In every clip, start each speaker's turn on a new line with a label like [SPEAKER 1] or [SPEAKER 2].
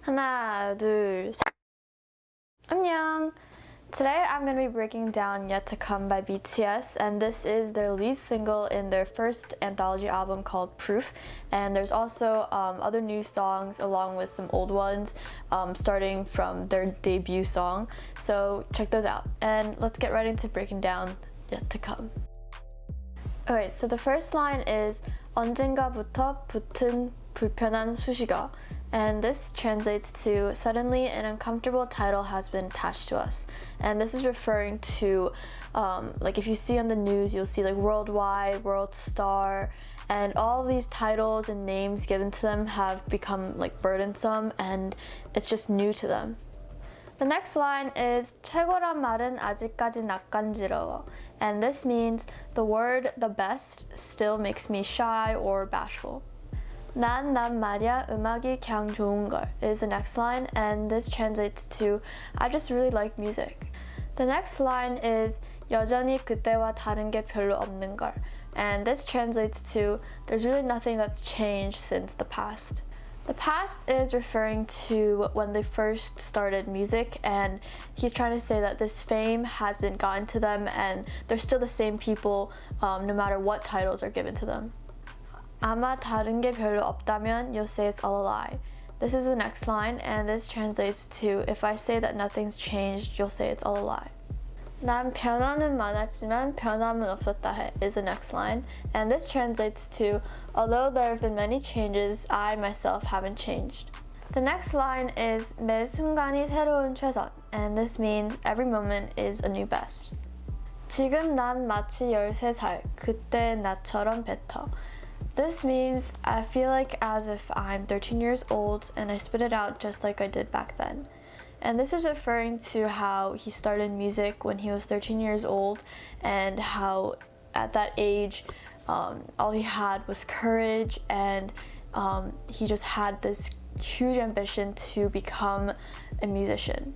[SPEAKER 1] 하나, 둘, 셋. 안녕! Today I'm going to be breaking down Yet to Come by BTS, and this is their lead single in their first anthology album called Proof. And there's also other new songs along with some old ones starting from their debut song. So check those out and let's get right into breaking down Yet to Come. Okay, so the first line is 언젠가부터 붙은 불편한 수식어. And this translates to suddenly an uncomfortable title has been attached to us. And this is referring to like if you see on the news, you'll see like worldwide, world star, and all of these titles and names given to them have become like burdensome and it's just new to them. The next line is 최고란 말은 아직까지 낯간지러워. And this means the word the best still makes me shy or bashful. 난 말야 음악이 그냥 좋은걸 is the next line, and this translates to I just really like music. The next line is 여전히 그때와 다른 게 별로 없는걸, and this translates to there's really nothing that's changed since the past. The past is referring to when they first started music, and he's trying to say that this fame hasn't gotten to them and they're still the same people no matter what titles are given to them. 아마 다른 게 별로 없다면 you'll say it's all a lie. This is the next line, and this translates to if I say that nothing's changed, you'll say it's all a lie. 난 변화는 많았지만 변함은 없었다 해 is the next line, and this translates to although there have been many changes, I myself haven't changed. The next line is 매 순간이 새로운 최선, and this means every moment is a new best. 지금 난 마치 13살, 그때 나처럼 뱉어. This means I feel like as if I'm 13 years old and I spit it out just like I did back then. And this is referring to how he started music when he was 13 years old and how at that age all he had was courage, and he just had this huge ambition to become a musician.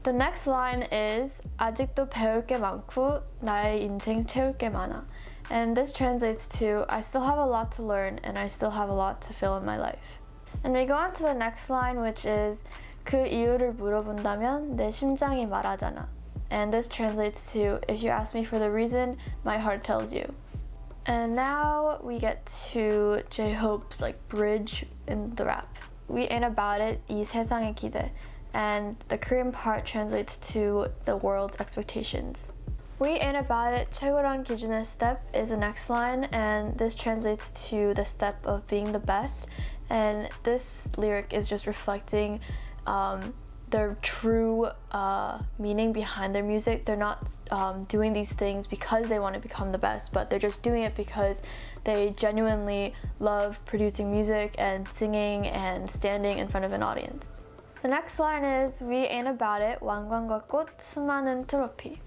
[SPEAKER 1] The next line is 아직도 배울 게 많고 나의 인생 채울 게 많아. And this translates to I still have a lot to learn and I still have a lot to fill in my life. And we go on to the next line, which is 그 이유를 물어본다면 내 심장이 말하잖아. And this translates to if you ask me for the reason, my heart tells you. And now we get to J-Hope's like bridge in the rap. We ain't about it, 이 세상의 기대. And the Korean part translates to the world's expectations. We ain't about it, 최고란 기준의 step is the next line, and this translates to the step of being the best. And this lyric is just reflecting their true meaning behind their music. They're not doing these things because they want to become the best, but they're just doing it because they genuinely love producing music and singing and standing in front of an audience. The next line is We ain't about it, 왕관과 꽃, 수많은 트로피.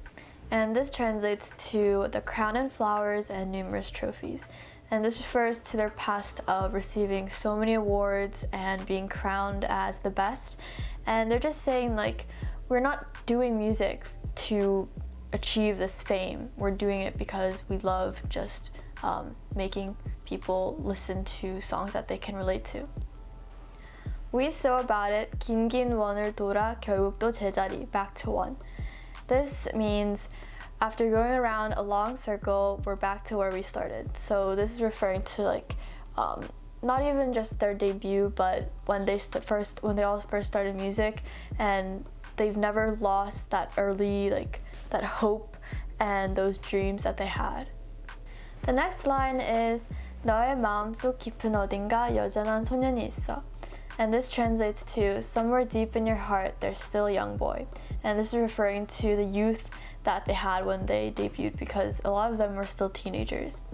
[SPEAKER 1] And this translates to the crown and flowers and numerous trophies. And this refers to their past of receiving so many awards and being crowned as the best. And they're just saying like, we're not doing music to achieve this fame. We're doing it because we love just making people listen to songs that they can relate to. We so about it, 긴긴 원을 돌아 결국 또 제자리, back to one. This means after going around a long circle, we're back to where we started. So this is referring to like not even just their debut, but when they all first started music, and they've never lost that early that hope and those dreams that they had. The next line is 너의 마음속 깊은 어딘가 여전한 소년이 있어. And this translates to somewhere deep in your heart there's still a young boy. And this is referring to the youth that they had when they debuted, because a lot of them were still teenagers.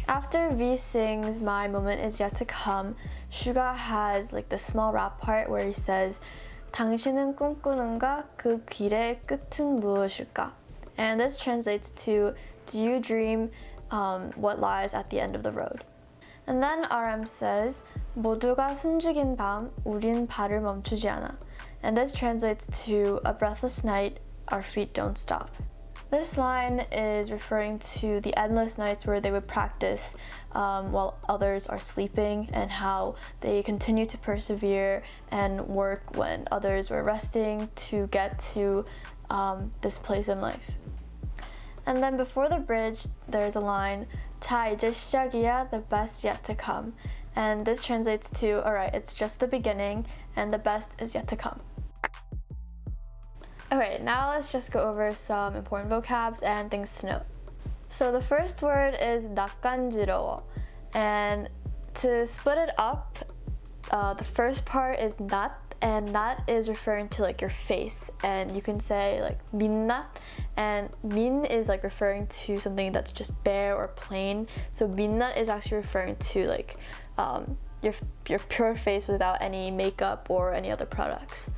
[SPEAKER 1] After V sings My Moment Is Yet to Come, Suga has like this small rap part where he says 당신은 꿈꾸는가 그 길의 끝은 무엇일까? And this translates to do you dream what lies at the end of the road? And then RM says 모두가 숨죽인 밤 우린 발을 멈추지 않아. And this translates to a breathless night, our feet don't stop. This line is referring to the endless nights where they would practice while others are sleeping, and how they continue to persevere and work when others were resting to get to this place in life. And then before the bridge, there's a line, 자 이제 시작이야, the best yet to come. And this translates to, alright, it's just the beginning and the best is yet to come. Okay, now let's just go over some important vocabs and things to note. So the first word is 낯간지러워, and to split it up, the first part is 낯, and 낯 is referring to like your face, and you can say like 민낯, and 민 is like referring to something that's just bare or plain. So 민낯 is actually referring to like your pure face without any makeup or any other products.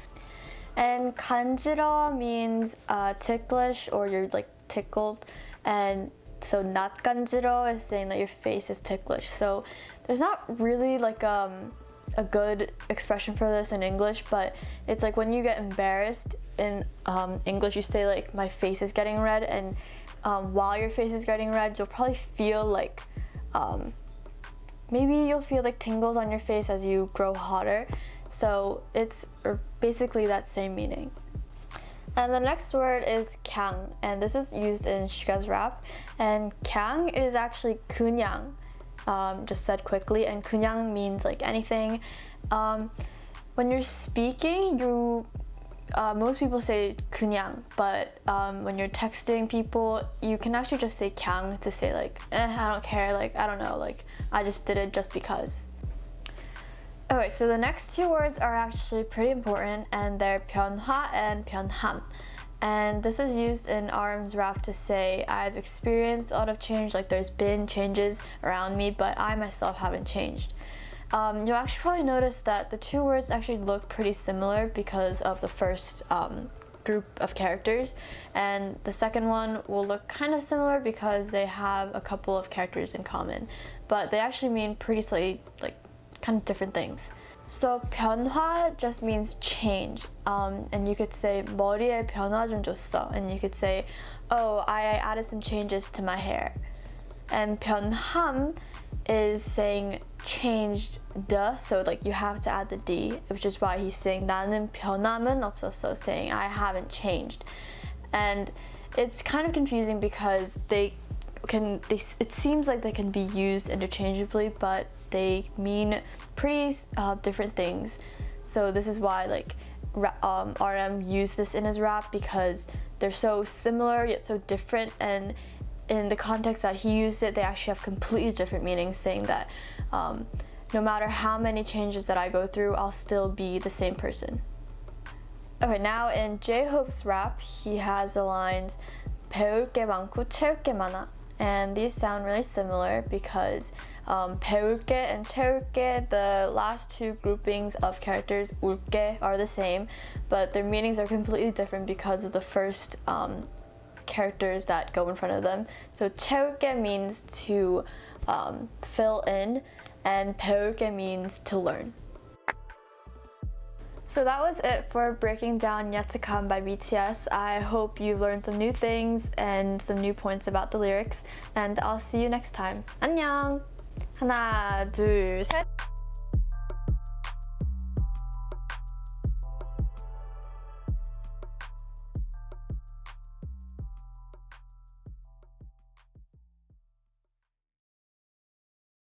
[SPEAKER 1] And 간지러워 means ticklish, or you're like tickled, and so 낯간지러워 is saying that your face is ticklish. So there's not really like a good expression for this in English, but it's like when you get embarrassed in English, you say like my face is getting red, and while your face is getting red, you'll probably feel like maybe you'll feel like tingles on your face as you grow hotter. So it's basically that same meaning. And the next word is 강, and this was used in Suga's rap. And 강 is actually 그냥, just said quickly, and 그냥 means like anything. When you're speaking, most people say 그냥, but when you're texting people, you can actually just say 강 to say like, I don't care, like I don't know, like I just did it just because. Okay, so the next two words are actually pretty important, and they're 변화 and 변함. And this was used in RM's rap to say, I've experienced a lot of change, like there's been changes around me, but I myself haven't changed. You'll actually probably notice that the two words actually look pretty similar because of the first group of characters, and the second one will look kind of similar because they have a couple of characters in common, but they actually mean pretty slightly like kind of different things. So 변화 just means change, and you could say 머리에 변화 좀 줬어, and you could say, oh, I added some changes to my hair. And 변함 is saying changed the, so like you have to add the D, which is why he's saying 나는 변함은 없었어, saying I haven't changed. And it's kind of confusing because it seems like they can be used interchangeably, but they mean pretty different things. So this is why like RM used this in his rap, because they're so similar yet so different, and in the context that he used it, they actually have completely different meanings, saying that no matter how many changes that I go through, I'll still be the same person. Okay, now in J-Hope's rap, he has the lines 배울 게 많고 채울 게 많아. And these sound really similar because 배울 게 and 채울 게, the last two groupings of characters, 울게, are the same, but their meanings are completely different because of the first characters that go in front of them. So 채울 게 means to fill in, and 배울 게 means to learn. So that was it for breaking down Yet to Come by BTS. I hope you learned some new things and some new points about the lyrics, and I'll see you next time. 안녕! 하나, 둘, 셋!